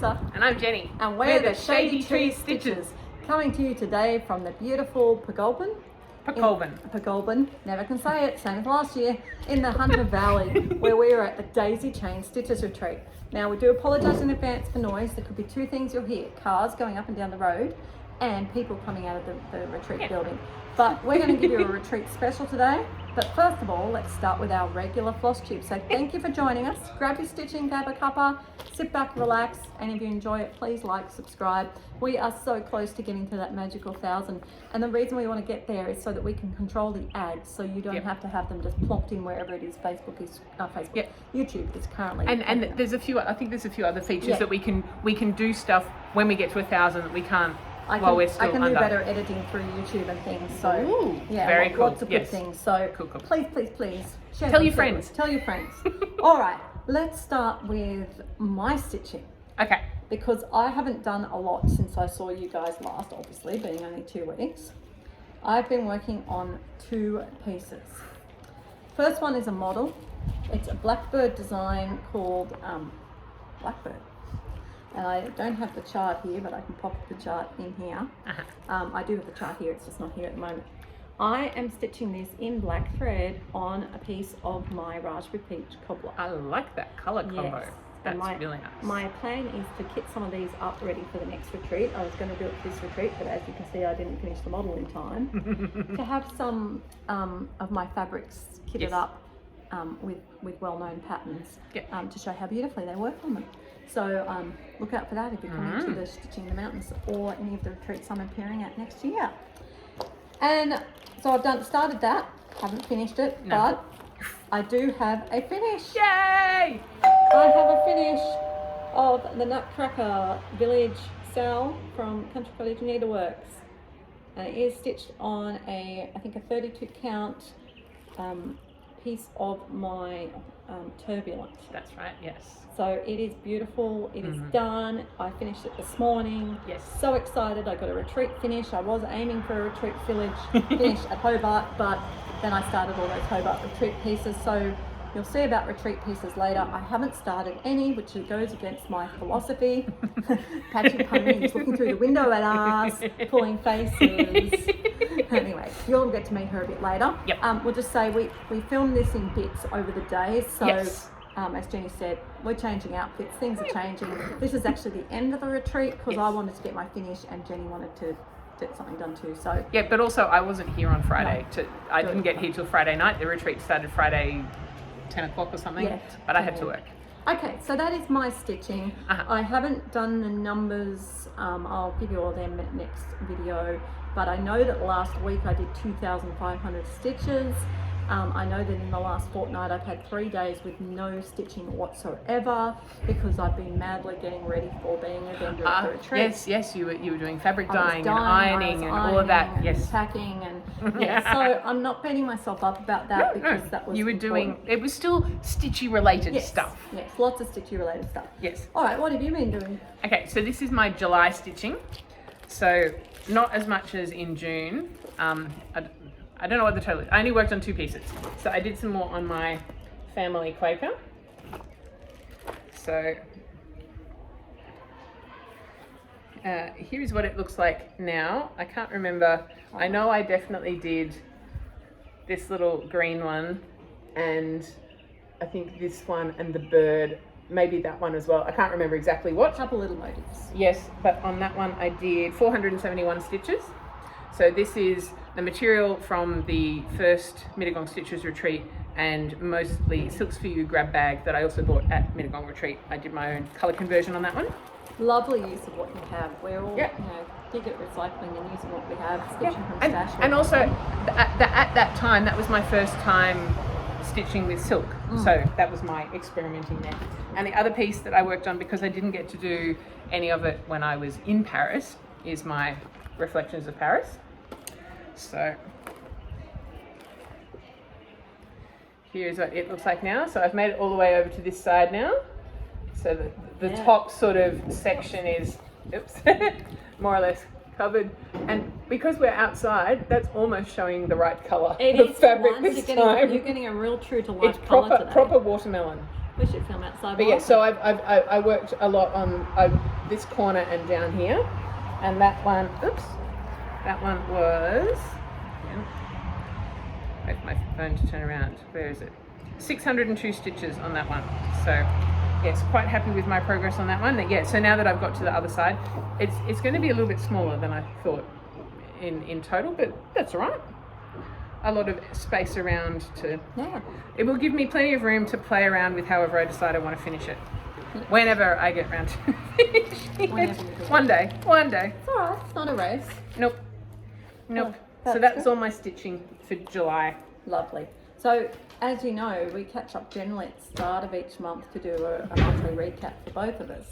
Lisa. And I'm Jenny. And we're the Shady Tree Stitches. Coming to you today from the beautiful Pagolban, never can say it, same as last year, in the Hunter Valley, where we are at the DaisyChain Stitches Retreat. Now, we do apologise in advance for noise. There could be two things you'll hear: cars going up and down the road and people coming out of the retreat building. But we're going to give you a retreat special today. But first of all, let's start with our regular Flosstube. So thank you for joining us. Grab your stitching, grab a cuppa, sit back, relax, and if you enjoy it, please like, subscribe. We are so close to getting to that magical 1,000. And the reason we want to get there is so that we can control the ads, so you don't have to have them just plopped in wherever it is. YouTube is currently. And there's a few. I think there's a few other features that we can do stuff when we get to 1,000 that we can't. I can do better editing through YouTube and things. So very cool. Lots of good things. So cool. Please share. Tell your friends. Tell your friends. All right, let's start with my stitching. Okay. Because I haven't done a lot since I saw you guys last, obviously, being only 2 weeks. I've been working on 2 pieces. First one is a model. It's a blackbird design called Blackbird. And I don't have the chart here, but I can pop the chart in here. I do have the chart here, it's just not here at the moment. I am stitching this in black thread on a piece of my Raspberry Peach cobbler. I like that colour combo. Yes. That's really nice. My plan is to kit some of these up ready for the next retreat. I was going to do it for this retreat, but as you can see, I didn't finish the model in time. To have some of my fabrics kitted up with well-known patterns to show how beautifully they work on them. So look out for that if you're coming to the Stitching in the Mountains or any of the retreats I'm appearing at next year. And so I've started that, haven't finished it, but I do have a finish. Yay! I have a finish of the Nutcracker Village Sal from Country Cottage Needleworks. And it is stitched on I think a 32 count piece of my Turbulent. That's right, yes. So it is beautiful, it is done. I finished it this morning. Yes. So excited, I got a retreat finish. I was aiming for a retreat finish at Hobart, but then I started all those Hobart retreat pieces. So you'll see about retreat pieces later. I haven't started any, which goes against my philosophy. Patchy coming, he's looking through the window at us, pulling faces. Anyway, you'll get to meet her a bit later. Yep. We'll just say we filmed this in bits over the days. So as Jenny said, we're changing outfits, things are changing. This is actually the end of the retreat because I wanted to get my finish and Jenny wanted to get something done too. So yeah, but also I wasn't here on Friday. I didn't get here till Friday night. The retreat started Friday 10 o'clock or something, but I had to work. Okay, so that is my stitching. I haven't done the numbers. I'll give you all them next video, but I know that last week I did 2,500 stitches. I know that in the last fortnight I've had 3 days with no stitching whatsoever because I've been madly getting ready for being a vendor at the retreat. Yes, you were doing fabric dyeing and ironing and all of that. Yes, packing and so I'm not beating myself up about that because that was you were important. doing. It was still stitchy related stuff. Yes, lots of stitchy related stuff. Yes. All right, what have you been doing? Okay, so this is my July stitching. So not as much as in June. I don't know what the total is. I only worked on 2 pieces. So I did some more on my family Quaker. So here is what it looks like now. I can't remember. I know I definitely did this little green one and I think this one and the bird, maybe that one as well. I can't remember exactly what. A couple little motifs. Yes, but on that one I did 471 stitches. So this is the material from the first Mittagong Stitches retreat and mostly Silks For You grab bag that I also bought at Mittagong retreat. I did my own colour conversion on that one. Lovely use of what you have. We're all dig at recycling and using what we have, stitching from stash. And also at that time, that was my first time stitching with silk. So that was my experimenting there. And the other piece that I worked on, because I didn't get to do any of it when I was in Paris, is my Reflections of Paris. So here's what it looks like now. So I've made it all the way over to this side now. So the top sort of section is, more or less covered. And because we're outside, that's almost showing the right colour of fabric this time. You're getting a real true to life it's colour today. proper watermelon. We should film outside. But yeah, so I worked a lot on this corner and down here, and that one. Oops, that one was. Wait for my phone to turn around. Where is it? 602 stitches on that one. So yes, quite happy with my progress on that one. Yeah. So now that I've got to the other side, it's going to be a little bit smaller than I thought in total, but that's all right. A lot of space around to. Yeah. It will give me plenty of room to play around with however I decide I want to finish it. Whenever I get around to finishing it. One day. It's all right. It's not a race. Nope. Oh, So that's all my stitching for July. Lovely. So as you know, we catch up generally at the start of each month to do a monthly recap for both of us.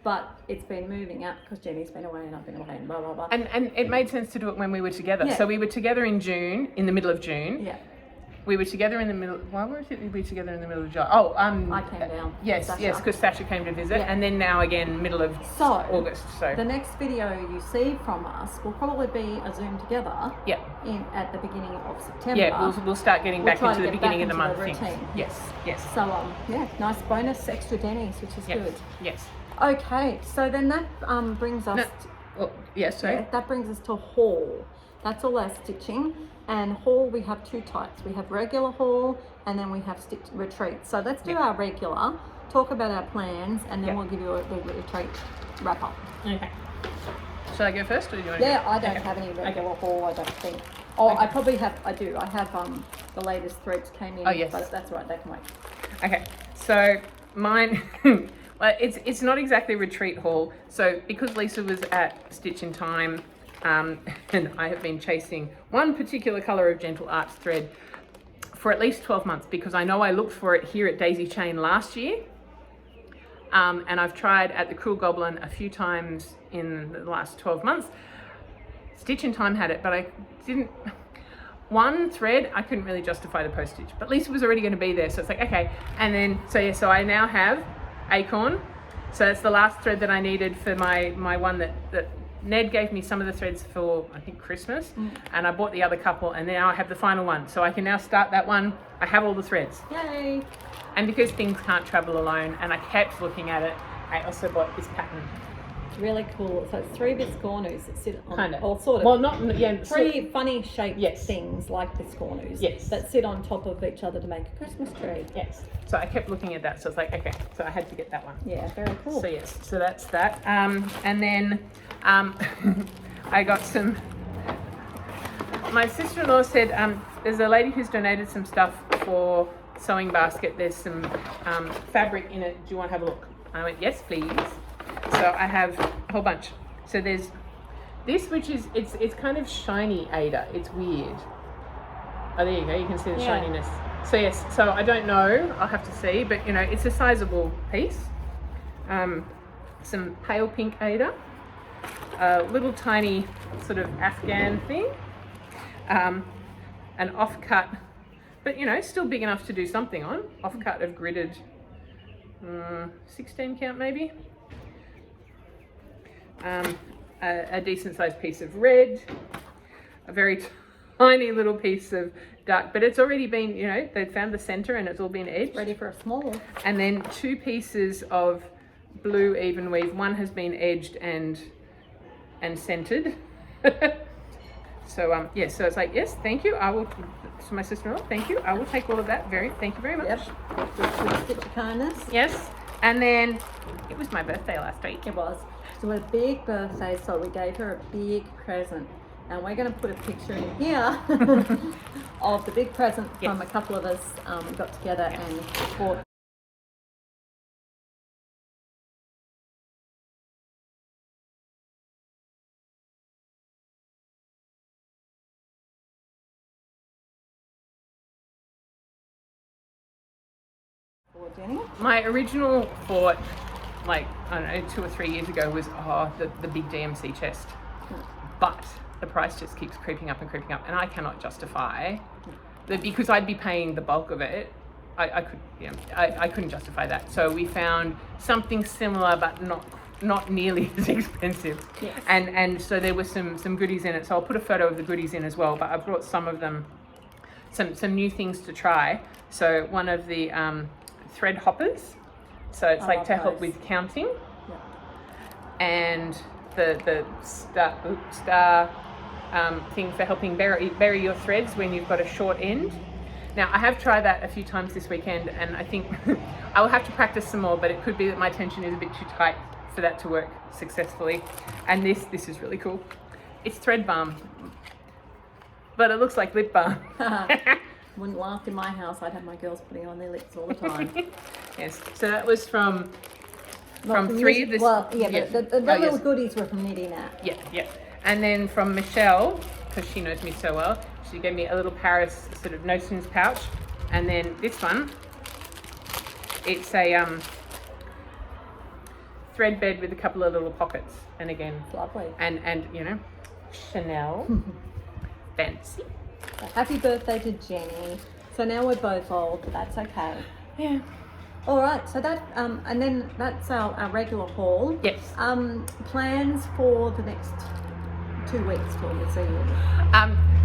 But it's been moving out because Jenny's been away and I've been away and blah, blah, blah. And it made sense to do it when we were together. Yeah. So we were together in June, in the middle of June. Yeah. We were together in the middle. Why were we together in the middle of July? Oh, I came down. Yes, Sasha. because Sasha came to visit, Yeah. and then now again, middle of August. So the next video you see from us will probably be a Zoom together. yeah, At the beginning of September. yeah, we'll start getting back try into to the get beginning back of the into month the thing. routine. Yes. So yeah, nice bonus extra Denny's, which is Yes. good. Yes. Okay, so then that brings us. Well, yes. Sorry. Yeah, that brings us to haul. That's all our stitching. And haul, we have two types. We have regular haul, and then we have stitch retreat. So let's do our regular, talk about our plans, and then we'll give you the retreat wrap up. Okay. Shall I go first, or do you want to? Yeah, go? I don't have any regular haul, I don't think. Oh, I probably have, I do. I have the latest threads came in. Oh, yes. But that's right, they can wait. Okay, so mine, well, it's not exactly retreat haul. So because Lisa was at Stitch in Time, and I have been chasing one particular colour of Gentle Arts thread for at least 12 months, because I know I looked for it here at DaisyChain last year. And I've tried at the Cruel Goblin a few times in the last 12 months. Stitch in Time had it, but I didn't. One thread, I couldn't really justify the postage, but Lisa was already going to be there, so it's like, okay. And then, so I now have Acorn. So that's the last thread that I needed for my one that Ned gave me some of the threads for, I think, Christmas, and I bought the other couple, and now I have the final one. So I can now start that one. I have all the threads. Yay! And because things can't travel alone, and I kept looking at it, I also bought this pattern. Really cool. So it's 3 biscornus that sit on, Kind of. or sort of. Well, not, yeah. 3 funny shaped Yes. things like biscornus. Yes. That sit on top of each other to make a Christmas tree. Yes. So I kept looking at that, so it's like, okay, so I had to get that one. Yeah, very cool. So yes, so that's that. And then I got some. My sister-in-law said there's a lady who's donated some stuff for Sewing Basket. There's some fabric in it. Do you want to have a look? I went, yes, please. So I have a whole bunch. So there's this, which is it's kind of shiny Ada. It's weird. Oh, there you go. You can see the shininess. So yes. So I don't know. I'll have to see. But you know, it's a sizable piece. Some pale pink Ada. A little tiny sort of Afghan thing. An offcut, but you know, still big enough to do something on. Offcut of gridded 16 count maybe. A decent sized piece of red, a very tiny little piece of dark, but it's already been, you know, they've found the center and it's all been edged. Ready for a small. And then 2 pieces of blue even weave. One has been edged and centered. So yes, so it's like, yes, thank you. I will. To my sister-in-law, thank you. I will take all of that. Thank you very much. Yep. With stitch of kindness. Yes, and then it was my birthday last week. It was. So a big birthday, so we gave her a big present. And we're going to put a picture in here of the big present from a couple of us. We got together and bought. For Jenny. My original thought, like, I don't know, 2 or 3 years ago was, the big DMC chest. But the price just keeps creeping up, and I cannot justify that, because I'd be paying the bulk of it. I couldn't justify that. So we found something similar, but not nearly as expensive. Yes. And so there was some goodies in it. So I'll put a photo of the goodies in as well. But I brought some of them, some new things to try. So one of the thread hoppers. So it's like to help those. with counting. Yeah. And the star thing for helping bury your threads when you've got a short end. Now, I have tried that a few times this weekend, and I think I will have to practice some more, but it could be that my tension is a bit too tight for that to work successfully. And this is really cool. It's thread balm, but it looks like lip balm. Wouldn't laugh in my house. I'd have my girls putting it on their lips all the time. Yes, so that was from Well, three of this. Well, yeah, but the Oh, little yes. goodies were from Knitting Nat. Yeah. And then from Michelle, because she knows me so well, she gave me a little Paris sort of notions pouch. And then this one, it's a thread bed with a couple of little pockets. And again, It's lovely. and you know, Chanel, fancy. So happy birthday to Jenny. So now we're both old, but that's okay. Yeah. All right, so that and then that's our regular haul. Yes. Plans for the next 2 weeks for you, so you.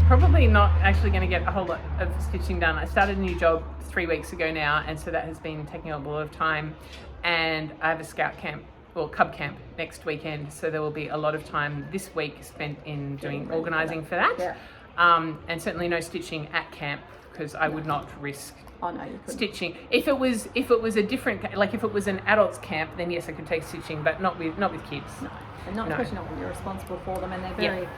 Probably not actually going to get a whole lot of stitching done. I started a new job 3 weeks ago now, and so that has been taking up a lot of time. And I have a scout camp, or cub camp, next weekend, so there will be a lot of time this week spent in doing organising for that. Yeah. And certainly no stitching at camp, because I would not risk Oh no, you couldn't. stitching. If it was a different, like if it was an adults camp, then yes, I could take stitching, but not with kids. No, and not No. especially not when you're responsible for them, and they're very,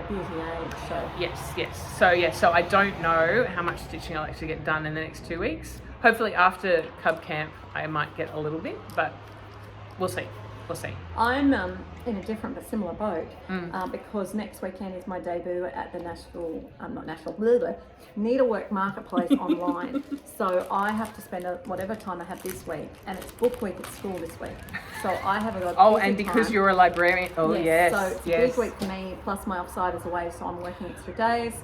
busy age. So Yes. So I don't know how much stitching I'll actually get done in the next 2 weeks. Hopefully after cub camp, I might get a little bit, but we'll see. I'm in a different but similar boat because next weekend is my debut at the Needlework Marketplace online. So I have to spend whatever time I have this week, and it's book week at school this week. So I haven't got. Oh, and because you're a librarian. Oh, yes. So it's a big week for me. Plus my offside is away, so I'm working extra days.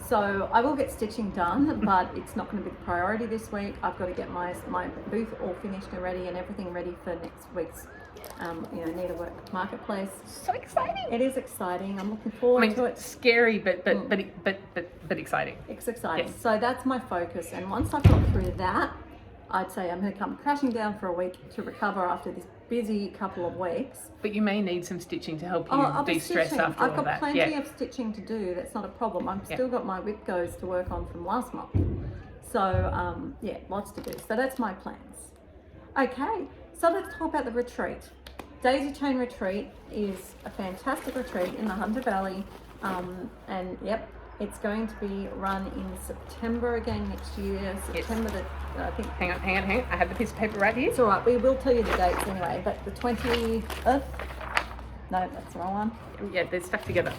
So I will get stitching done, but it's not going to be the priority this week. I've got to get my booth all finished and ready, and everything ready for next week's Needlework Marketplace. So exciting. It is exciting. I'm looking forward to it. Scary, but exciting. It's exciting. Yes. So that's my focus. And once I've got through that, I'd say I'm going to come crashing down for a week to recover after this busy couple of weeks. But you may need some stitching to help you I'll be de-stress stitching. after I've all got that. plenty of stitching to do. That's not a problem. I've still got my whip goes to work on from last month. So lots to do. So that's my plans. Okay, so let's talk about the retreat. DaisyChain retreat is a fantastic retreat in the Hunter Valley, and it's going to be run in September again next year. September I think. Hang on. I have the piece of paper right here. It's all right. We will tell you the dates anyway. But the 20th. No, that's the wrong one. Yeah, they're stuck together.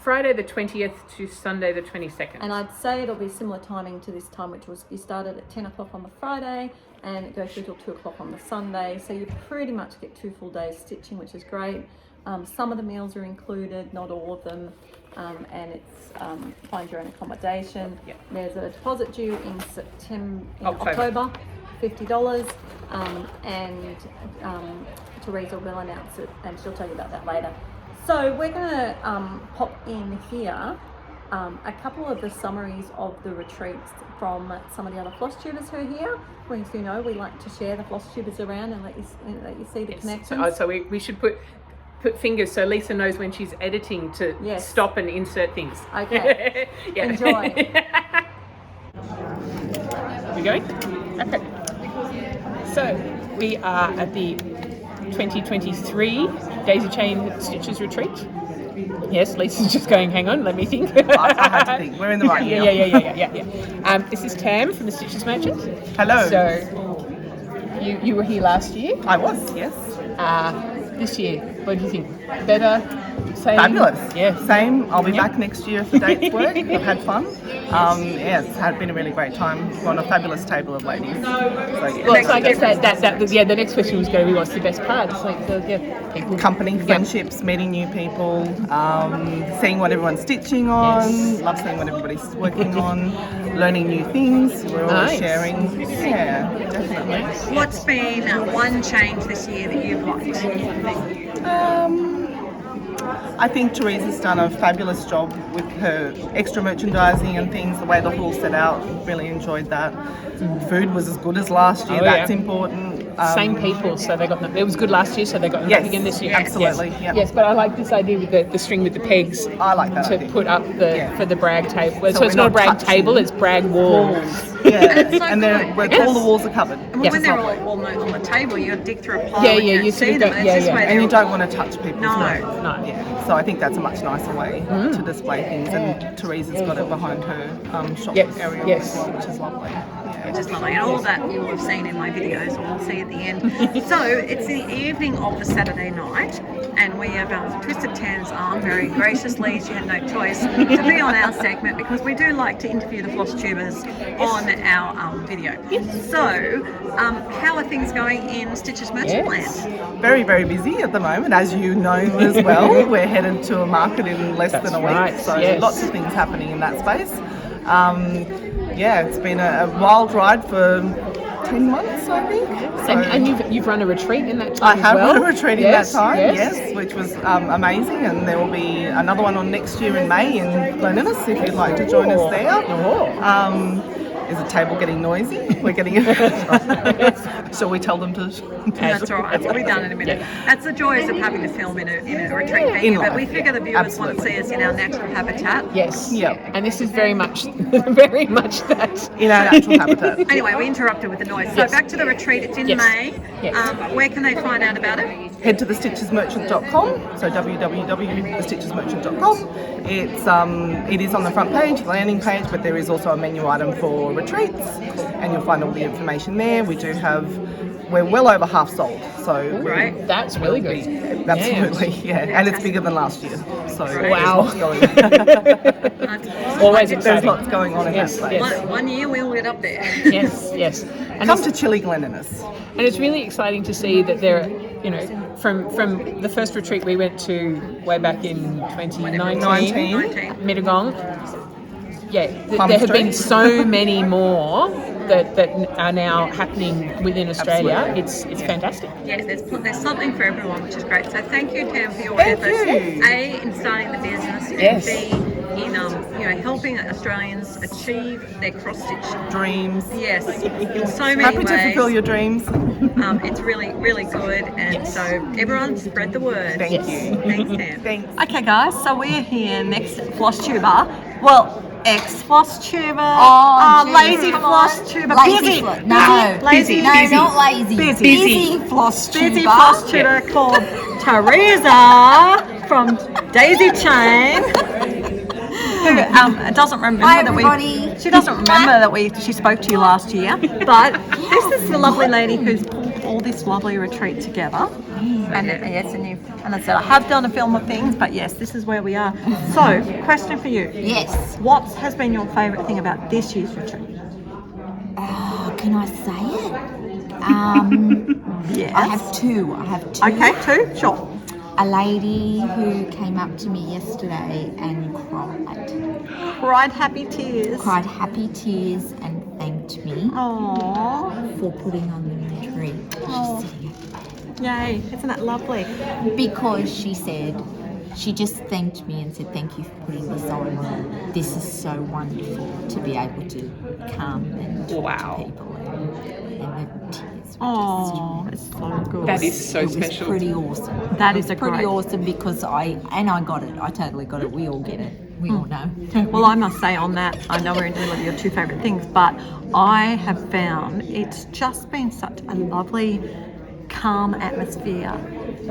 Friday the 20th to Sunday the 22nd. And I'd say it'll be similar timing to this time, which was you started at 10 o'clock on the Friday and it goes through till 2 o'clock on the Sunday. So you pretty much get 2 full days stitching, which is great. Some of the meals are included, not all of them. And it's find your own accommodation. Yep. There's a deposit due in October, $50. And Teresa will announce it and she'll tell you about that later. So we're going to pop in here a couple of the summaries of the retreats from some of the other Flosstubers who are here. As you know, we like to share the Flosstubers around and let you see the connections. So we should put fingers so Lisa knows when she's editing to stop and insert things. Okay. Enjoy. We going? Okay. So we are at the 2023 DaisyChain Stitches Retreat. Yes, Lisa's just going, hang on, let me think. I had to think. We're in the right now. Yeah. This is Tam from the Stitches Merchant. Hello. So, you were here last year. I was, yes. This year, what do you think? Better? Same? Fabulous. Yeah. Same. I'll be back next year if the dates work. I've had fun. It's been a really great time. We're on a fabulous table of ladies. Well, so I guess the next question was going to be what's the best part? It's like people. Company, friendships, meeting new people, seeing what everyone's stitching on. Yes. Love seeing what everybody's working on, learning new things. We're always sharing. Yeah, definitely. What's been one change this year that you've liked? I think Teresa's done a fabulous job with her extra merchandising and things, the way the hall's set out. Really enjoyed that. Food was as good as last year, that's important. Same people, so they got them. It was good last year, so they got them Yes, back again this year. absolutely, Yes. yep. Yes, but I like this idea with the string with the pegs. I like that to idea. put up for the brag table. So we're it's not a not brag touching table; it's brag walls. Yeah, so and good. all the walls are covered. And Yes. when they're all on the table, you got to dig through a pile Yeah, and yeah, you you don't sort see of them. go- And yeah, it's this yeah. way And you they're don't want to touch people's No. No. Yeah, so I think that's a much nicer way to display things, and Teresa's got it behind her shop Yes, area yes. as well, which is lovely. just lovely. And all of that you will have seen in my videos, or we'll see at the end. So it's the evening of the Saturday night, and we have Twisted Tan's arm very graciously. She had no choice to be on our segment because we do like to interview the Flosstubers on our video. So, how are things going in Stitches Merchant Land? Very, very busy at the moment, as you know as well. We're headed to a market in less than a week, right, so yes. lots of things happening in that space. It's been a wild ride for 10 months, I think. So And you've run a retreat in that time I have as well? run a retreat in Yes, that time, yes. yes, which was amazing, and there will be another one on next year in May in Glen Innes if you'd like to join us there. Oh. Is the table getting noisy? We're getting. Shall we tell them to? That's all right. We'll be done in a minute. That's the joys of having to film in a retreat venue. In But we life, figure the viewers absolutely. want to see us in our natural habitat. Yes. Yep. And this is very much, very much that. In our natural habitat. Anyway, we interrupted with the noise. So Yes. back to the retreat. It's in Yes. May. Yes. Where can they find out about it? Head to thestitchesmerchant.com, so www.thestitchesmerchant.com. It is on the front page, the landing page, but there is also a menu item for retreats, and you'll find all the information there. We're well over half sold, so Right. That's really good. absolutely, yeah. And it's bigger than last year, so Wow. there's lots going on. Always There's exciting. lots going on in Yes, that space. yes. One year we'll get up there. Yes, yes. And Come it's, to Chilly Glen Innes. and it's really exciting to see that there, from the first retreat we went to way back in 2019, 19. Mittagong. Yeah, Plum there have Street. been so many more that are now happening within Australia. Absolutely. It's fantastic. Yeah, there's something for everyone, which is great. So thank you, Tam, for your Thank efforts. you. A, in starting the business, Yes. and B, in helping Australians achieve their cross stitch. Dreams. Yes, in so many Happy ways. to fulfill your dreams. It's really, really good, and so everyone spread the word. Thank you. Thanks, Tam. Thanks. Okay, guys, so we're here next to Flosstuber. Well, ex-Flosstuber. Oh, geez, lazy come on. Flosstuber. Lazy Busy. Flo- no. Lazy. No, Busy. not lazy. Busy. Busy Flosstuber. Busy Flosstuber called Teresa from DaisyChain. Who doesn't remember Hi, that everybody. she doesn't remember that she spoke to you last year, but this is the lovely lady who's pulled all this lovely retreat together. And yes, and I said I have done a film of things, but yes, this is where we are. So, question for you: Yes. what has been your favourite thing about this year's retreat? Oh, can I say it? Yes. I have two. Okay, two, sure. A lady who came up to me yesterday and Cried happy tears. cried happy tears and thanked me Aww. for putting on the retreat. Oh. She's sitting Yay, isn't that lovely? because she said, she just thanked me and said, thank you for putting this on. This is so wonderful to be able to come and talk Wow. to people. And the tears were Oh, it's so good. That is so it was special. pretty awesome. That It is was a pretty great- awesome because I got it. I totally got it. We all get it. We all know. Well, I must say on that, I know we're in the middle of your two favourite things, but I have found it's just been such a lovely, calm atmosphere.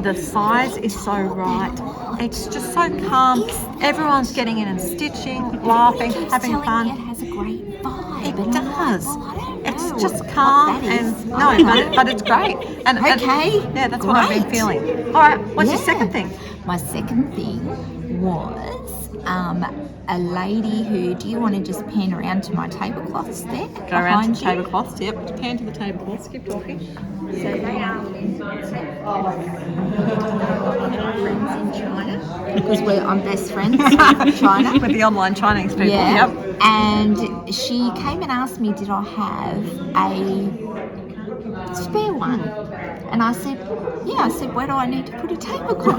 The size is so right. It's just so calm. Everyone's getting in and stitching, laughing, Keeps having telling fun. me it has a great vibe. It and I'm like, does. well, I don't It's know just what calm that is. and I no, don't know. but it's great. And Okay, yeah, that's what I've been great. feeling. All right, what's your Yeah. second thing? My second thing was a lady who, do you want to just pan around to my tablecloths there? Go around to the behind you? tablecloths. Yep, pan to the tablecloths. Keep talking. So they are friends in China because I'm best friends with China. With the online Chinese people. Yeah. Yep. And she came and asked me, did I have a spare one? And I said, yeah. I said, where do I need to put a tablecloth?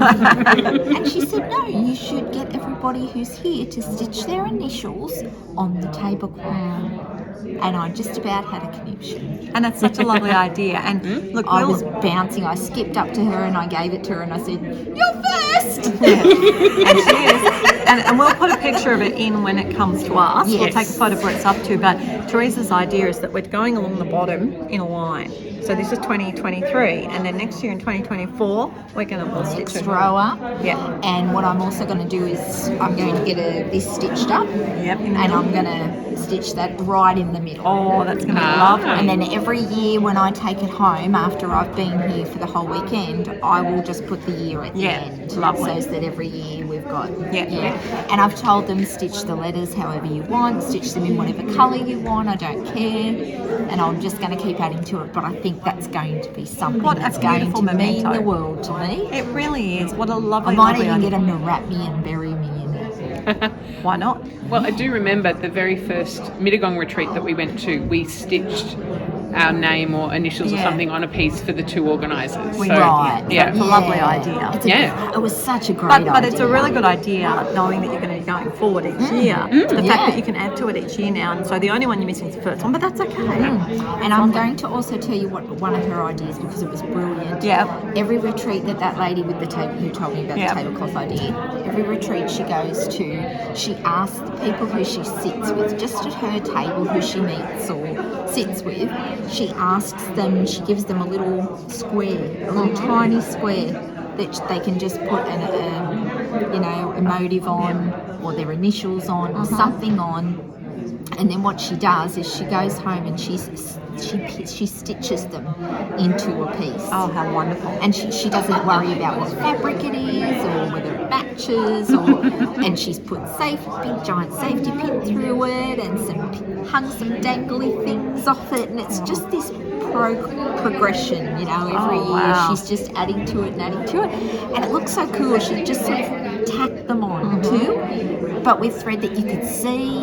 And she said, no, you should get everybody who's here to stitch their initials on the tablecloth. And I just about had a conniption. And it's such a lovely idea. And look, I was bouncing. I skipped up to her and I gave it to her and I said, "You're first." and she is. And we'll put a picture of it in when it comes to us. Yes. We'll take a photo of where it's up to. But Teresa's idea is that we're going along the bottom in a line. So this is 2023, and then next year in 2024, we're going to stitch Next row up. Yeah. And what I'm also going to do is I'm going to get this stitched up. Yep. And I'm going to stitch that right in the middle. Oh, that's going to be lovely. And then every year when I take it home, after I've been here for the whole weekend, I will just put the year at the end. Lovely. So that every year we've got. Yeah. And I've told them stitch the letters however you want, stitch them in whatever colour you want, I don't care. And I'm just going to keep adding to it, but I think that's going to be something that's going to mean the world to me. It really is. What a lovely, I might lovely even idea. get them to wrap me and bury me in it. Why not? Well, I do remember the very first Mittagong retreat that we went to, we stitched our name or initials or something on a piece for the two organisers. Right. Yeah. It's a lovely idea. It was such a great idea. But it's a really good idea knowing that you're going to be going forward each year. The fact that you can add to it each year now, and so the only one you're missing is the first one, but that's okay. And I'm going to also tell you what one of her ideas, because it was brilliant. Yeah. Every retreat that lady with the table who told me about the tablecloth idea, every retreat she goes to, she asks the people who she sits with, just at her table who she meets or sits with, she asks them, she gives them a little square, a little tiny square that they can just put an emotive on or their initials on or something on. And then what she does is she goes home and she stitches them into a piece. Oh, how wonderful. And she doesn't worry about what fabric it is or whether it matches and she's put big giant safety pin through it and hung some dangly things off it, and it's just this progression, every year she's just adding to it, and it looks so cool. She just sort of tacked them on too, but with thread that you could see.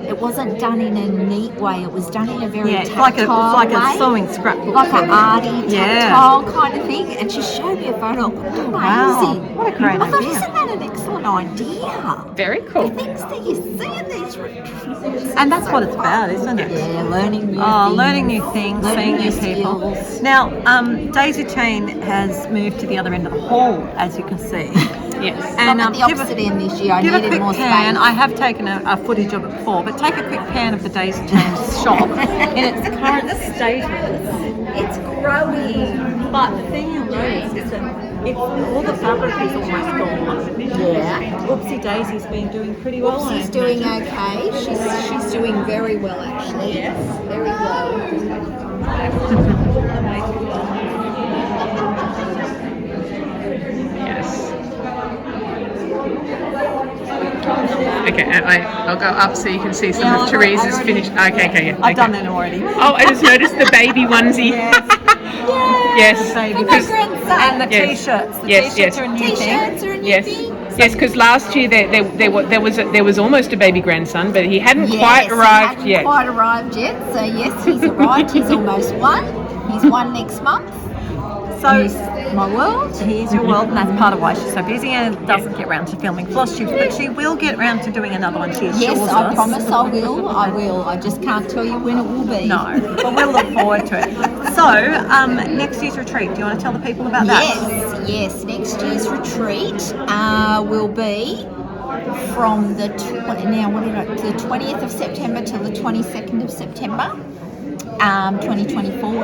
It wasn't done in a neat way, it was done in a very tactile like way. A sewing scrapbook, like an arty, tactile kind of thing. And she showed me a photo. Amazing! Wow, what a great I thought, idea. isn't that an excellent idea? Very cool. The things that you see in these retreats. And that's what it's about, isn't it? Yeah, learning new things. Learning new things, seeing new people. skills. Now, DaisyChain has moved to the other end of the hall, as you can see. Yes. And I'm at the opposite end this year. I give a needed quick more pan. space. I have taken a footage of it before, but take a quick pan of the DaisyChain shop in its current status. It's growing, but the thing you'll notice is that all the fabric is almost gone. Yeah. Oopsie Daisy's been doing pretty well. She's doing okay. She's doing very well, actually. Yes. Very well. Yes. Okay, I'll go up so you can see some of Teresa's finished. Okay, yeah. I've done that already. Oh, I just noticed the baby onesie. Yes. Baby. Because, And the Yes. t-shirts. The Yes, t-shirts yes. are a new thing. T-shirts are a new yes, thing. yes, because last year there was almost a baby grandson, but he hadn't quite arrived he yet. hadn't quite arrived yet. So yes, he's arrived. He's almost one. He's one next month. So He's my world. here's your world, and that's part of why she's so busy and doesn't get around to filming Flosstube, but she will get around to doing another one. She Yes, assures I us. promise I will. I will. I just can't tell you when it will be. No, but we'll look forward to it. So, next year's retreat, do you want to tell the people about that? Yes. Next year's retreat will be from the 20th of September till the 22nd of September, 2024.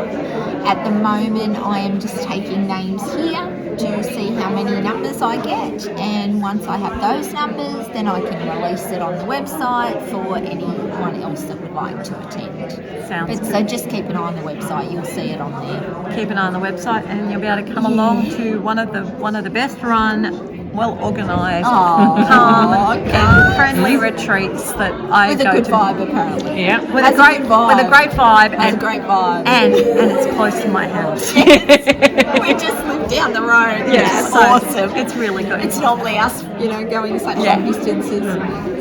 At the moment, I am just taking names here to see how many numbers I get, and once I have those numbers, then I can release it on the website for anyone else that would like to attend. Sounds So just keep an eye on the website; you'll see it on there. Keep an eye on the website, and you'll be able to come along to one of the best run, well organised, calm, and friendly retreats that I With a go good to. vibe, apparently. Yeah. With Has a great a good vibe. with a great vibe, Has a great vibe. and it's close to my house. We just live down the road. Yeah, It's so awesome. It's really good. It's normally us, going such long distances.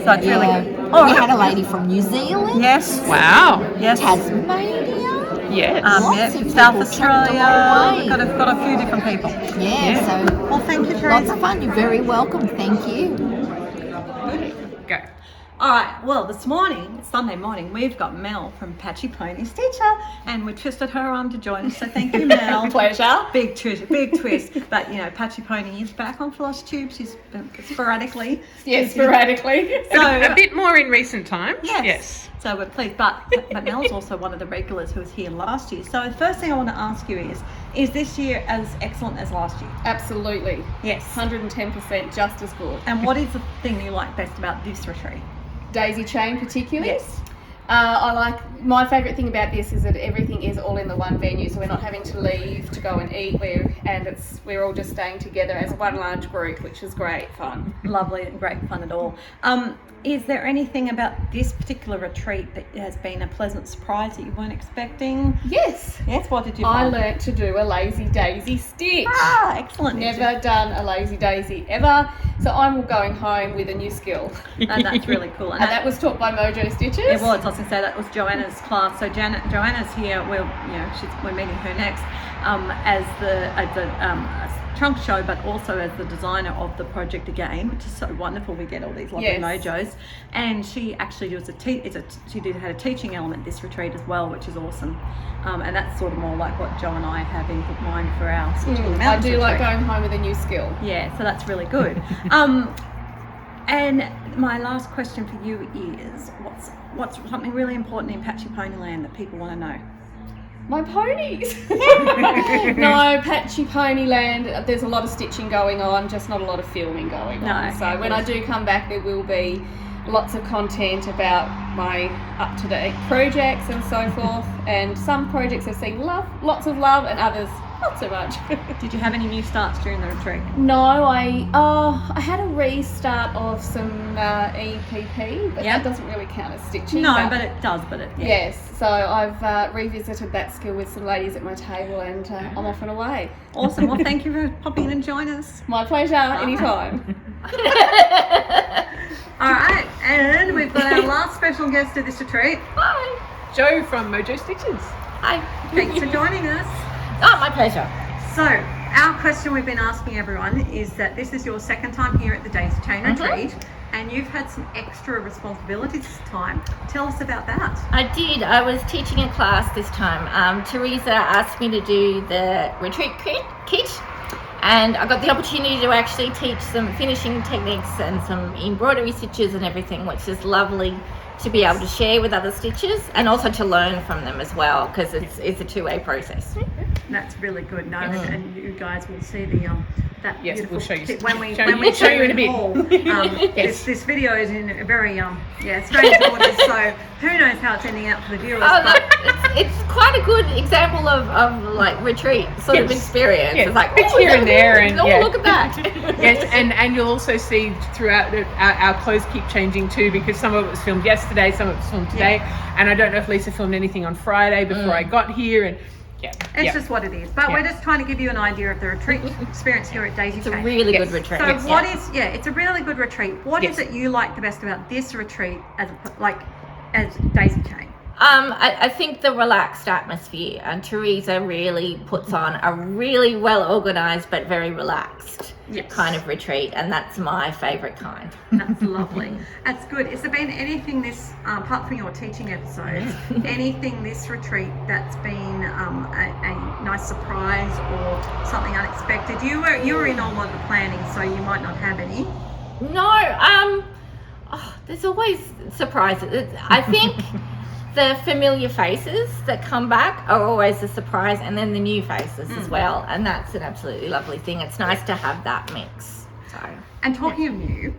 So it's really good. We had a lady from New Zealand, Yes. Wow. Yes. Tasmania, Yes. Lots of South people traveled a Australia. long way. Got a few different people. Yeah, so Well, thank you, lots Teresa. of fun. You're very welcome. Thank you. Go. All right, well, this morning, it's Sunday morning, we've got Mel from Patchy Pony Stitcher, and we twisted her arm to join us, so thank you, Mel. Pleasure. Big twist. But, you know, Patchy Pony is back on Flosstube. She's been sporadically. Yes, sporadically. So- a bit more in recent times. Yes. So we're pleased. But Mel's also one of the regulars who was here last year. So the first thing I want to ask you is this year as excellent as last year? Absolutely. Yes. 110%, just as good. And what is the thing you like best about this retreat? DaisyChain particularly. Yes. I like, my favourite thing about this is that everything is all in the one venue, so we're not having to leave to go and eat, we're all just staying together as one large group, which is great fun. Lovely and great fun at all. Is there anything about this particular retreat that has been a pleasant surprise that you weren't expecting? Yes. Yes, what did you I find? learnt to do a lazy daisy stitch. Ah, excellent. Never done a lazy daisy ever, so I'm going home with a new skill. And that's really cool. And that was taught by Mojo Stitches. It was. I was going to say that was Joanna's class. So Joanna's here. We're meeting her next as the trunk show, but also as the designer of the project again, which is so wonderful. We get all these lovely Yes. mojos, and she actually was had a teaching element this retreat as well, which is awesome. And that's sort of more like what Jo and I have in mind for our I do like going home with a new skill. Yeah, so that's really good. And my last question for you is, what's something really important in Patchy Ponyland that people want to know? My ponies. No, Patchy Ponyland, there's a lot of stitching going on, just not a lot of filming going on. No, So when I do come back, there will be lots of content about my up-to-date projects and so forth. And some projects have seen lots of love, and others not so much. Did you have any new starts during the retreat? No, I had a restart of some EPP, but Yep. that doesn't really count as stitching. No, but it does. Yeah. Yes, so I've revisited that skill with some ladies at my table, and I'm off and away. Awesome. Well, thank you for popping in and joining us. My pleasure, anytime. All right, and we've got our last special guest of this retreat. Hi. Joe from Mojo Stitches. Hi. Thanks for joining us. Oh, my pleasure. So, our question we've been asking everyone is that this is your second time here at the DaisyChain retreat, and you've had some extra responsibilities this time. Tell us about that. I did. I was teaching a class this time. Teresa asked me to do the retreat kit, and I got the opportunity to actually teach some finishing techniques and some embroidery stitches and everything, which is lovely to be able to share with other stitchers and also to learn from them as well, because it's a two-way process. That's really good. No, and you guys will see the that Yes, beautiful we'll show you. kit when we Show you in a bit. Hall. Yes. This video is in a very strange order, so who knows how it's ending out for the viewers. Oh, but it's quite a good example of like retreat sort of Yes. experience. Yes. It's like, Bits oh, here is and that there, good? and oh, yeah. look at that. Yes, and you'll also see throughout our clothes keep changing too, because some of it was filmed yesterday, some of it was filmed today, and I don't know if Lisa filmed anything on Friday before I got here, and it's just what it is. But we're just trying to give you an idea of the retreat experience here at DaisyChain. It's a really Yes. good retreat. So Yes. it's a really good retreat. What Yes. is it you like the best about this retreat as DaisyChain? I think the relaxed atmosphere, and Teresa really puts on a really well organised but very relaxed kind of retreat, and that's my favourite kind. That's lovely. That's good. Has there been anything this, apart from your teaching episodes, anything this retreat that's been a nice surprise or something unexpected? You were in on a lot of the planning, so you might not have any. No, there's always surprises. I think the familiar faces that come back are always a surprise, and then the new faces as well, and that's an absolutely lovely thing. It's nice to have that mix. So, And talking of new,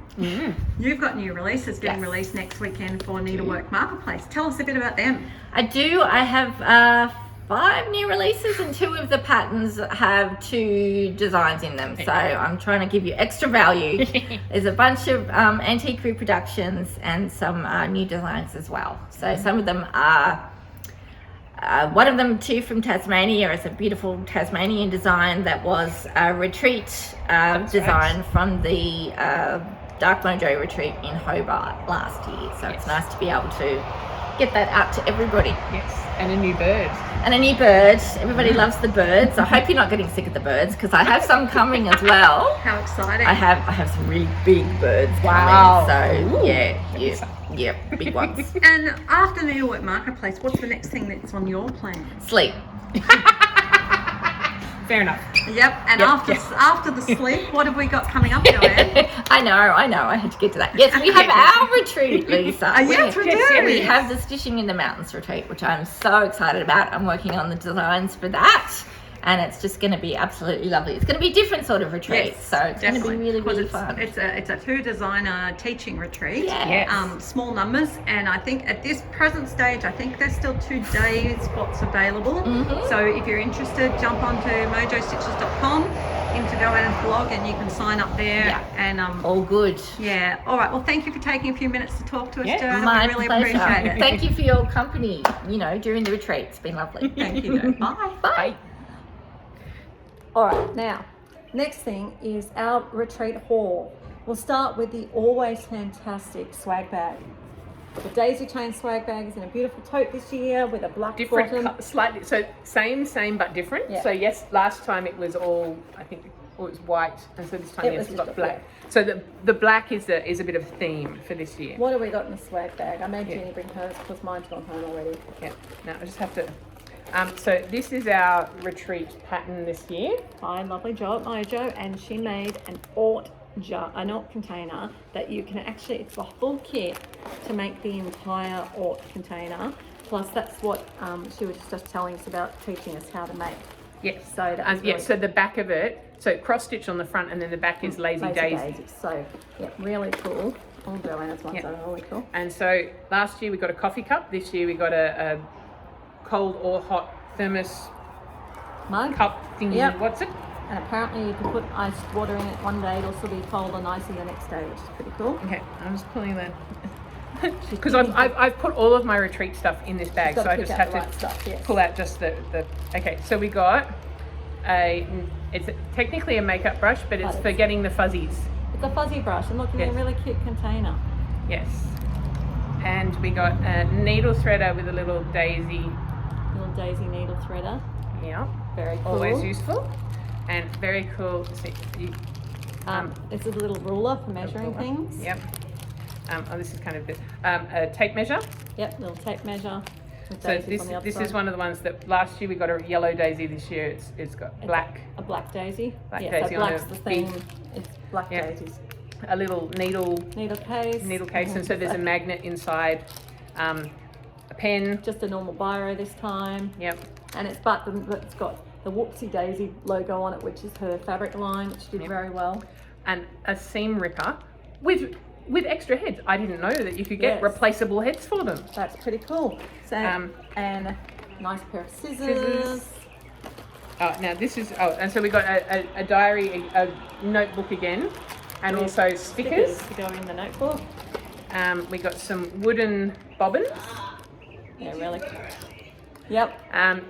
you've got new releases getting released next weekend for Needlework Marketplace. Tell us a bit about them. I do. I have 5 new releases, and 2 of the patterns have 2 designs in them. So I'm trying to give you extra value. There's a bunch of antique reproductions and some new designs as well. So some of them are, one of them too from Tasmania is a beautiful Tasmanian design that was a retreat design from the Dark Mojo retreat in Hobart last year. So it's nice to be able to get that out to everybody. Yes, and a new bird. And a new bird. Everybody loves the birds. I hope you're not getting sick of the birds because I have some coming as well. How exciting. I have some really big birds Wow. coming. So Ooh. yeah, big ones. And after Needlework Marketplace, what's the next thing that's on your plan? Sleep. Fair enough. Yep, and after the sleep, what have we got coming up, Joanne? I know. I had to get to that. Yes, we have our retreat, Lisa. Yes, we do. We have the Stitching in the Mountains retreat, which I'm so excited about. I'm working on the designs for that, and it's just going to be absolutely lovely. It's going to be a different sort of retreat, so it's going to be really, really fun. It's a 2 designer teaching retreat. Yeah. Yes. Small numbers, and I think at this present stage, I think there's still 2-day spots available. Mm-hmm. So if you're interested, jump onto mojostitches.com into Joanne's blog, and you can sign up there. Yeah. And All good. yeah. All right. Well, thank you for taking a few minutes to talk to us, Yeah. Joanne. My We really pleasure. appreciate it. Thank you for your company, during the retreat. It's been lovely. Thank you. Jo. Bye. Bye. All right, now, next thing is our retreat haul. We'll start with the always fantastic swag bag. The DaisyChain swag bag is in a beautiful tote this year with a black Different, bottom. slightly. So same, but different. Yeah. So yes, last time it was all, I think, it was white, and so this time It yes, was we've just got a black. So the black is a bit of a theme for this year. What have we got in the swag bag? I made Yeah. Jenny bring hers because mine's gone home already. Yeah. Now I just have to. So this is our retreat pattern this year. By lovely Jo at Mojo, and she made an aught container that you can actually, it's a full kit to make the entire aught container. Plus that's what she was just telling us about, teaching us how to make. Yes. So that was Yeah. really So the back of it, so cross stitch on the front, and then the back is Lazy Daisy. So yeah, really cool. All Joanne's ones are really cool. And so last year we got a coffee cup. This year we got a cold or hot thermos Mug. cup thingy. Yep. What's it? And apparently you can put iced water in it one day, it'll still be cold and icy the next day, which is pretty cool. Okay, I'm just pulling that. Because I've put all of my retreat stuff in this bag, You've so got I to just pick have out the to right stuff, yes. pull out just the. Okay, so we got it's technically a makeup brush, but it's for getting the fuzzies. It's a fuzzy brush, and look, it's Yes. a really cute container. Yes. And we got a needle threader with a little daisy. Little daisy needle threader. Yeah. Very cool. Always useful. And very cool. See, This is a little ruler for measuring ruler. things. Yep. Oh, this is kind of a tape measure. Yep, little tape measure. With So daisies on the other this side. is one of the ones that last year we got a yellow daisy. This year it's got black. A black daisy. Black yeah, daisy so on black's a the big- theme. It's black Yeah. daisies. A little needle Needle case. case, and so there's a magnet inside. A pen. Just a normal biro this time. Yep. And it's got the Whoopsie Daisy logo on it, which is her fabric line, which did very well. And a seam ripper with extra heads. I didn't know that you could get Yes. replaceable heads for them. That's pretty cool. So, and a nice pair of scissors. Oh, now this is and so we got a diary, a notebook again, and also stickers. to go in the notebook. We got some wooden bobbins. Yeah, really. Yep,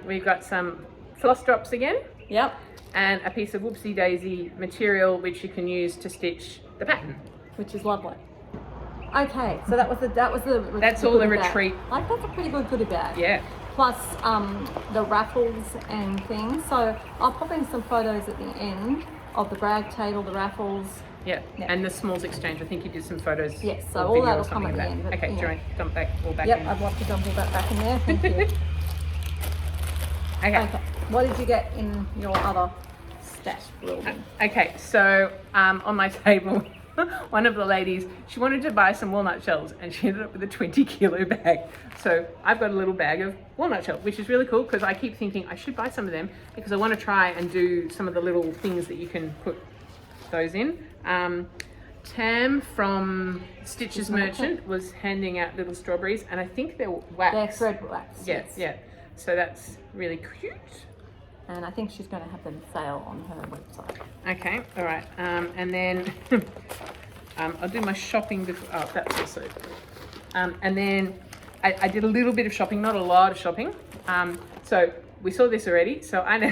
We've got some floss drops again, yep. and a piece of Whoopsie Daisy material which you can use to stitch the pattern. Which is lovely. Okay, so that was the That's all the goodie bag. retreat. Like that's a pretty good goodie bag. Yeah. Plus the raffles and things. So I'll pop in some photos at the end of the brag table, the raffles. Yeah. Yeah. And the Smalls Exchange. I think you did some photos. Yes, so or all video that'll or something come at the like end, that. but, Okay, you do you know. want to dump back all back Yep, in? I'd love to dump all that back in there. Thank you. Okay. Okay, what did you get in your other stash building? Okay, so on my table, one of the ladies, she wanted to buy some walnut shells and she ended up with a 20-kilo bag. So I've got a little bag of walnut shells, which is really cool because I keep thinking I should buy some of them because I want to try and do some of the little things that you can put those in. Tam from Stitches Merchant was handing out little strawberries, and I think they're wax. They're thread wax. Yes, yeah. So that's really cute. And I think she's going to have them sale on her website. Okay, all right. And then I'll do my shopping before. Oh, that's also. And then I did a little bit of shopping, not a lot of shopping. So we saw this already. So I know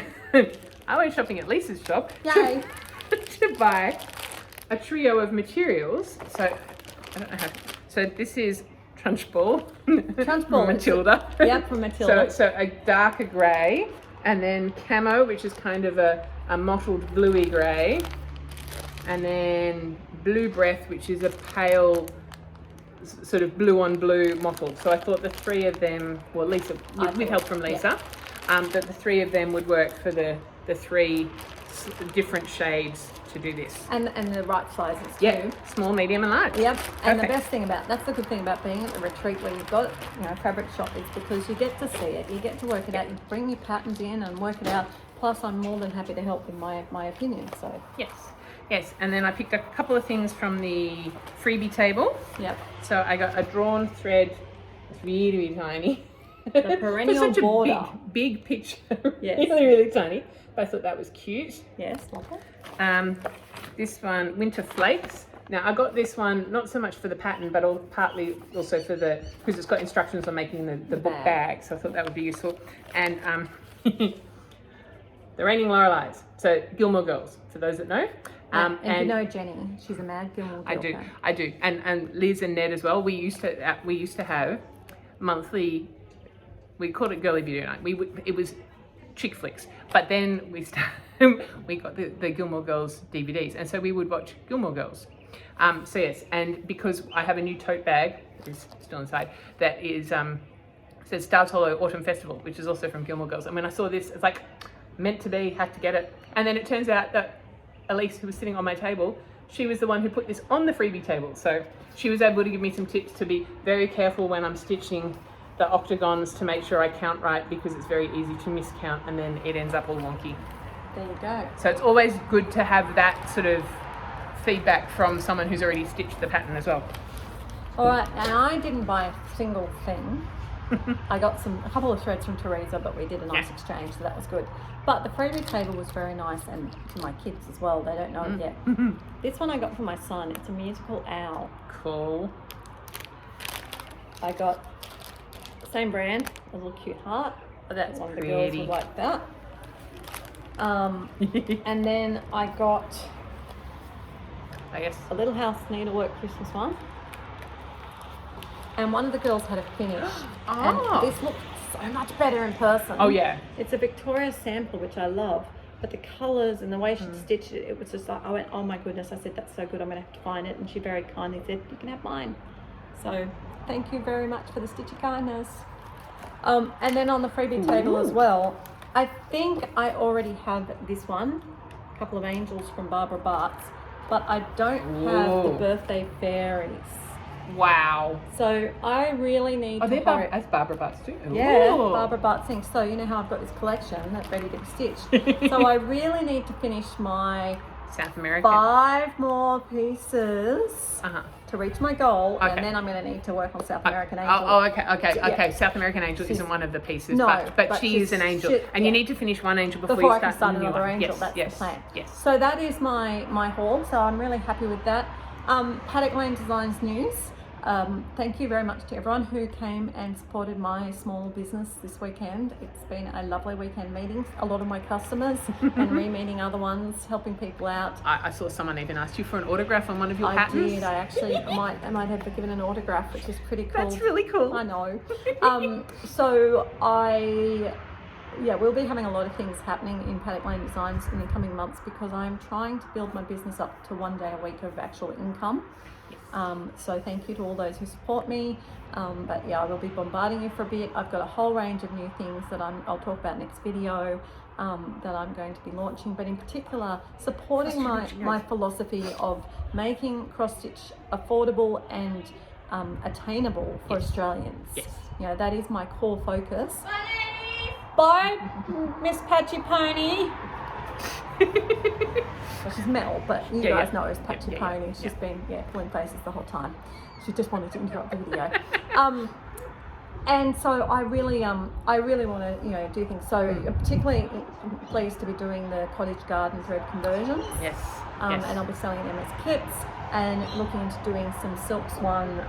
I went shopping at Lisa's shop Yay! to buy a trio of materials. So I don't know how. So this is Trunchbull. Trunchbull. Matilda. Yep, from Matilda. So a darker grey, and then camo, which is kind of a mottled bluey grey, and then blue breath, which is a pale sort of blue on blue mottled. So I thought the three of them, well, Lisa, with help from Lisa, that the three of them would work for the three different shades to do this. And the right sizes too. Yeah, small, medium, and large. Yep. And the Perfect. best thing about that's the good thing about being at the retreat where you've got fabric shop is because you get to see it, you get to work it out, you bring your patterns in and work it out. Plus, I'm more than happy to help in my opinion. So Yes, and then I picked a couple of things from the freebie table. yep. So I got a drawn thread, it's really, really tiny. The perennial Such a border. big picture. Yes. Really, really tiny. But I thought that was cute. Yes, lovely. This one, Winter Flakes. Now I got this one not so much for the pattern, but partly also for because it's got instructions on making the book bag. So I thought that would be useful. And the Raining Loreleis. So Gilmore Girls, for those that know. And you know Jenny, she's a mad Gilmore Girl fan. I do, and Liz and Ned as well. We used to have monthly. We called it Girly Video Night. It was chick flicks, but then we got the Gilmore Girls DVDs, and so we would watch Gilmore Girls. So yes, and because I have a new tote bag, which is still inside, that is says Stars Hollow Autumn Festival, which is also from Gilmore Girls. And when I saw this, it's like meant to be, had to get it. And then it turns out that Elise, who was sitting on my table, she was the one who put this on the freebie table. So she was able to give me some tips to be very careful when I'm stitching the octagons to make sure I count right, because it's very easy to miscount and then it ends up all wonky. There you go. So it's always good to have that sort of feedback from someone who's already stitched the pattern as well. All right, and I didn't buy a single thing. I got a couple of threads from Teresa, but we did a nice exchange, so that was good. But the freebie table was very nice, and to my kids as well. They don't know it yet. This one I got for my son. It's a musical owl. Cool. I got the same brand, a little cute heart. That's one of the girls would like that. And then I got, I guess, a Little House Needlework Christmas one. And one of the girls had a finish. And this looked so much better in person. Oh yeah. It's a Victoria sample, which I love. But the colours and the way she stitched it, it was just like, I went, oh my goodness. I said, that's so good. I'm going to have to find it. And she very kindly said, you can have mine. So thank you very much for the stitchy kindness. And then on the freebie table as well, I think I already have this one, a couple of angels from Barbara Bart's, but I don't have the birthday fairies. Wow. So I really need to that's Barbara Bart's too? Yeah, Ooh. Barbara Bart things. So you know how I've got this collection that's ready to be stitched. So I really need to finish my South America. 5 more pieces to reach my goal, and then I'm going to need to work on South American Angel. Okay. South American Angel isn't one of the pieces, No, but she is an angel, and you need to finish one angel before you I can start the new another one. angel. Yes, That's the plan. Yes. So that is my haul. So I'm really happy with that. Paddock Lane Designs News. Thank you very much to everyone who came and supported my small business this weekend. It's been a lovely weekend meeting. A lot of my customers and re-meeting other ones, helping people out. I saw someone even asked you for an autograph on one of your patterns. I did. I actually I might have given an autograph, which is pretty cool. That's really cool. I know. So we'll be having a lot of things happening in Paddock Lane Designs in the coming months, because I'm trying to build my business up to 1 day a week of actual income. So thank you to all those who support me. But yeah, I will be bombarding you for a bit. I've got a whole range of new things that I'll talk about next video that I'm going to be launching, but in particular supporting my philosophy of making cross stitch affordable and attainable for Australians. Yes. You know, that is my core focus. Bye, Miss Patchy Pony. Well, she's Mel, but you guys know her as Patchy Pony. She's been pulling faces the whole time. She just wanted to interrupt the video. And so I really want to do things. So I'm particularly pleased to be doing the cottage garden thread conversions. Yes. And I'll be selling them as kits and looking into doing some silks one.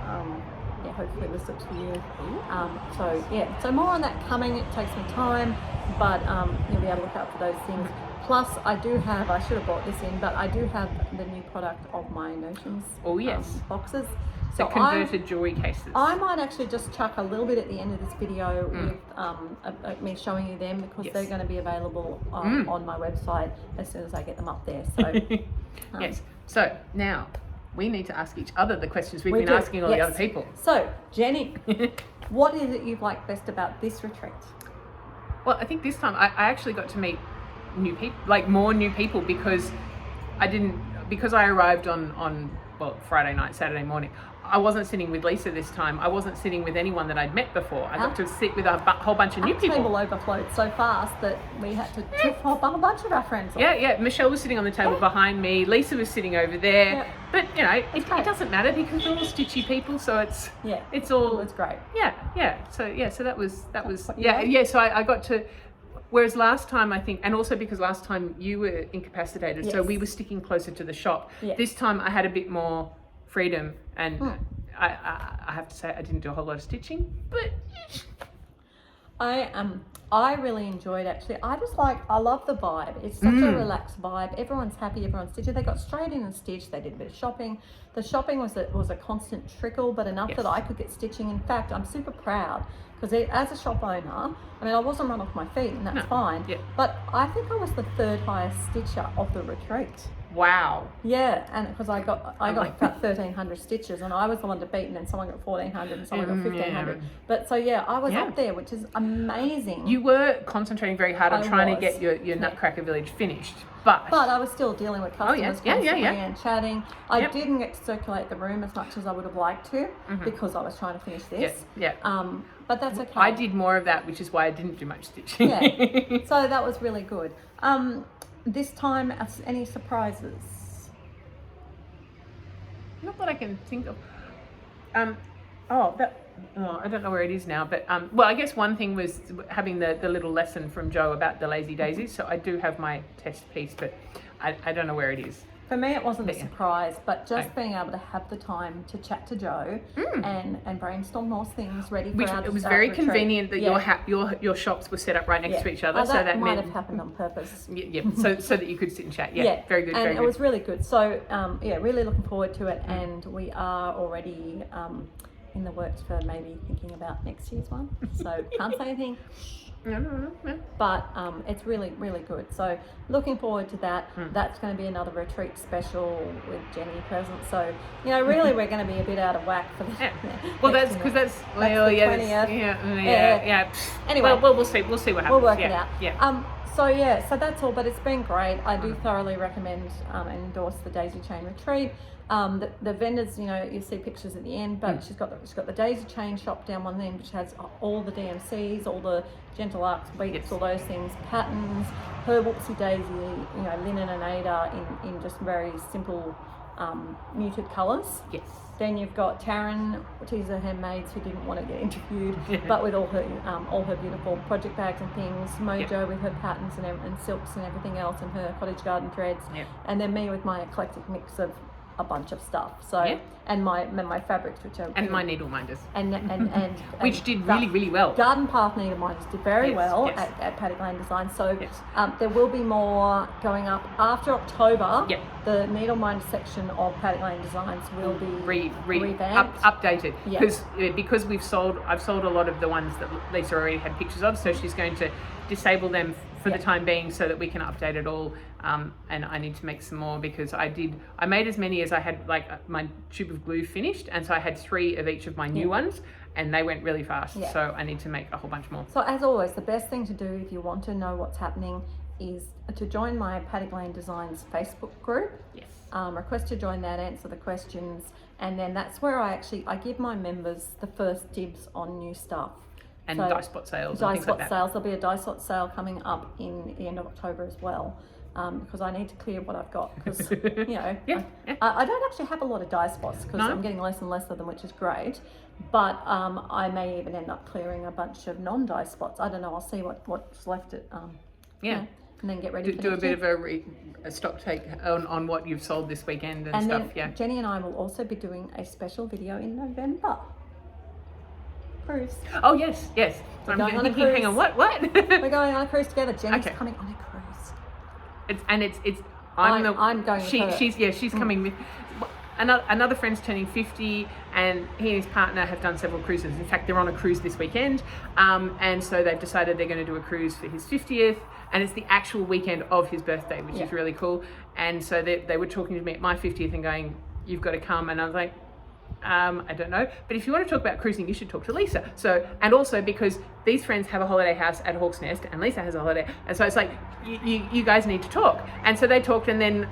Hopefully with silks for you. So more on that coming. It takes me time, but you'll be able to look out for those things. Plus, I should have brought this in, but I do have the new product of my Notions boxes. the converted jewelry cases. I might actually just chuck a little bit at the end of this video with me showing you them, because they're going to be available on my website as soon as I get them up there. So yes. So now we need to ask each other the questions we've been asking all the other people. So Jenny, what is it you've liked best about this retreat? Well, I think this time I actually got to meet new people, like more new people, because I arrived on Friday night, Saturday morning. I wasn't sitting with Lisa this time. I wasn't sitting with anyone that I'd met before. I got to sit with a whole bunch of new people. Our table overflowed so fast that we had to tip a bunch of our friends off. Yeah. Michelle was sitting on the table behind me. Lisa was sitting over there. But you know, it doesn't matter because we're all stitchy people. So it's great. So that was So I got to. Whereas last time, I think, and also because last time you were incapacitated, so we were sticking closer to the shop. Yes. This time I had a bit more freedom, and I have to say I didn't do a whole lot of stitching, but I really enjoyed, actually. I love the vibe. It's such a relaxed vibe. Everyone's happy, everyone's stitching. They got straight in and stitched. They did a bit of shopping. The shopping was a constant trickle, but enough that I could get stitching. In fact, I'm super proud, because as a shop owner, I mean, I wasn't run off my feet, and that's fine. Yeah. But I think I was the 3rd highest stitcher of the retreat. Wow. Yeah, and because I got about 1,300 stitches, and I was the one to beat, and then someone got 1,400 and someone got 1,500. But so I was up there, which is amazing. You were concentrating very hard on trying to get your Nutcracker Village finished, but I was still dealing with customers constantly and chatting. I didn't get to circulate the room as much as I would have liked to, because I was trying to finish this. But that's okay. I did more of that, which is why I didn't do much stitching. So that was really good. This time, any surprises? Not that I can think of. I don't know where it is now, but I guess one thing was having the little lesson from Joe about the lazy daisies. So I do have my test piece, but I don't know where it is. For me, it wasn't a surprise, but just being able to have the time to chat to Joe and brainstorm those things ready for our it was very retreat. Convenient that your shops were set up right next to each other. Oh, so that might meant, have happened on purpose. So that you could sit and chat. Very good. And it was really good. So really looking forward to it, and we are already in the works for maybe thinking about next year's one. So can't say anything. No. But it's really, really good. So looking forward to that. That's going to be another retreat special with Jenny present. So, really we're going to be a bit out of whack for the Well, that's because that's the 20th. Anyway, well, we'll see what happens. We'll work it out. So that's all, but it's been great. I do thoroughly recommend and endorse the DaisyChain retreat. The vendors, you see pictures at the end, but she's got the DaisyChain shop down one end, which has all the DMCs, all the gentle arcs, beats, all those things, patterns, her Whoopsie Daisy, linen and Ada in just very simple muted colours. Yes. Then you've got Taryn, teaser handmaids, who didn't want to get interviewed, but with all her beautiful project bags and things. Mojo with her patterns and silks and everything else, and her cottage garden threads. And then me with my eclectic mix of a bunch of stuff. So and my fabrics, which are my needle minders, and which did really well. Garden path needle minders did very well at Paddock Lane Design. So there will be more going up after October. The needle minder section of Paddock Lane Designs will be revamped, updated, because I've sold a lot of the ones that Lisa already had pictures of. So she's going to disable them for the time being, so that we can update it all. And I need to make some more, because I made as many as I had, like my tube of glue finished, and so I had 3 of each of my new ones, and they went really fast. So I need to make a whole bunch more. So as always, the best thing to do if you want to know what's happening is to join my Paddock Lane Designs Facebook group. Request to join that, answer the questions, and then that's where I give my members the first dibs on new stuff. And die spot sales. There'll be a die spot sale coming up in the end of October as well. Because I need to clear what I've got, because I don't actually have a lot of die spots, because I'm getting less and less of them, which is great, but I may even end up clearing a bunch of non-die spots. I don't know, I'll see what's left at and then get ready to do a bit of a stock take on what you've sold this weekend and stuff. Then Jenny and I will also be doing a special video in November. Cruise. Oh yes. We're going on a cruise. Hang on, what? We're going on a cruise together. Jenny's coming on a cruise. I'm going with her. She's coming with. another friend's turning 50, and he and his partner have done several cruises. In fact, they're on a cruise this weekend, and so they've decided they're going to do a cruise for his 50th, and it's the actual weekend of his birthday, which is really cool. And so they were talking to me at my 50th and going, "You've got to come," and I was like, I don't know, but if you want to talk about cruising, you should talk to Lisa. So, and also because these friends have a holiday house at Hawk's Nest, and Lisa has a holiday, and so it's like, you guys need to talk. And so they talked, and then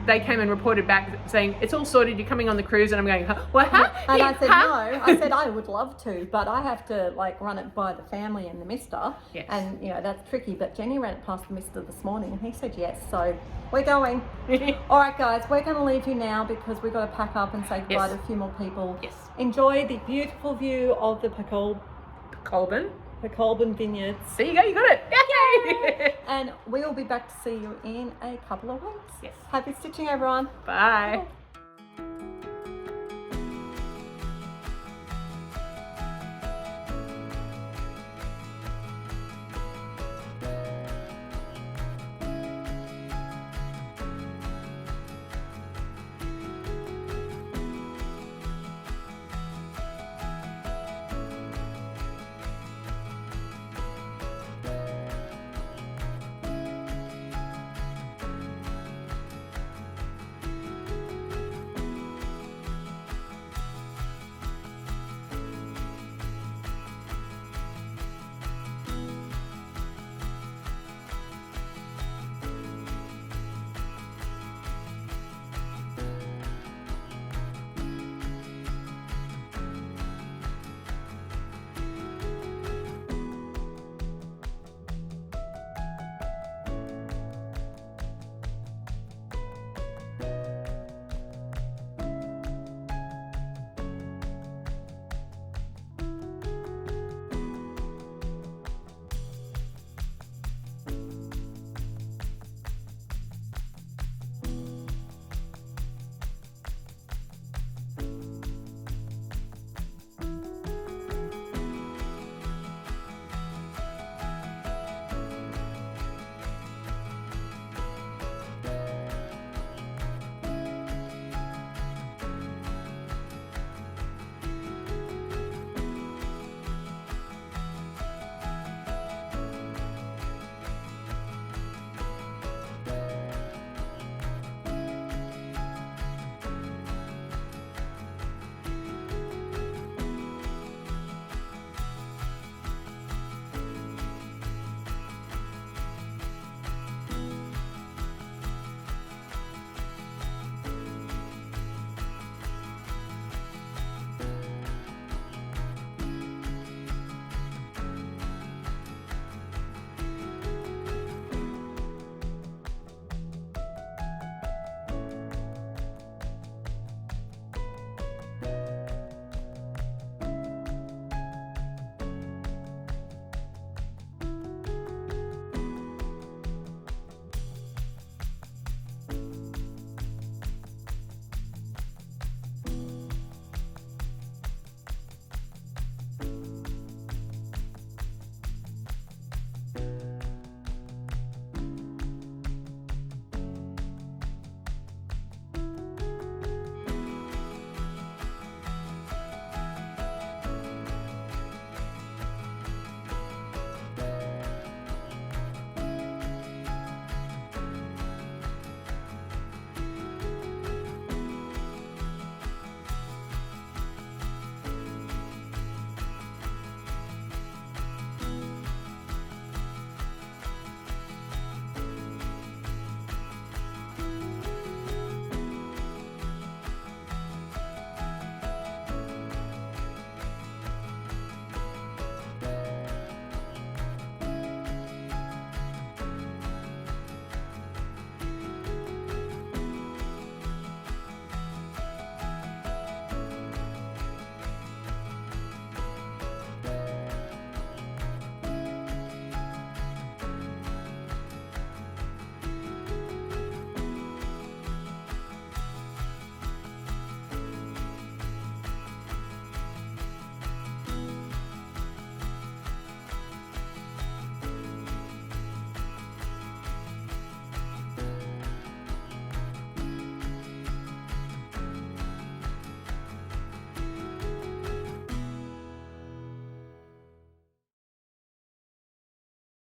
they came and reported back saying, "It's all sorted, you're coming on the cruise." And I'm going, "What?" And I said, "No." I said, "I would love to, but I have to like run it by the family and the mister." Yes. And you know, that's tricky. But Jenny ran it past the mister this morning and he said yes. So we're going. All right, guys, we're going to leave you now because we've got to pack up and say goodbye to a few more people. Yes. Enjoy the beautiful view of the Colburn Vineyards. There you go, you got it. Yay! And we will be back to see you in a couple of weeks. Yes. Happy stitching, everyone. Bye. Bye.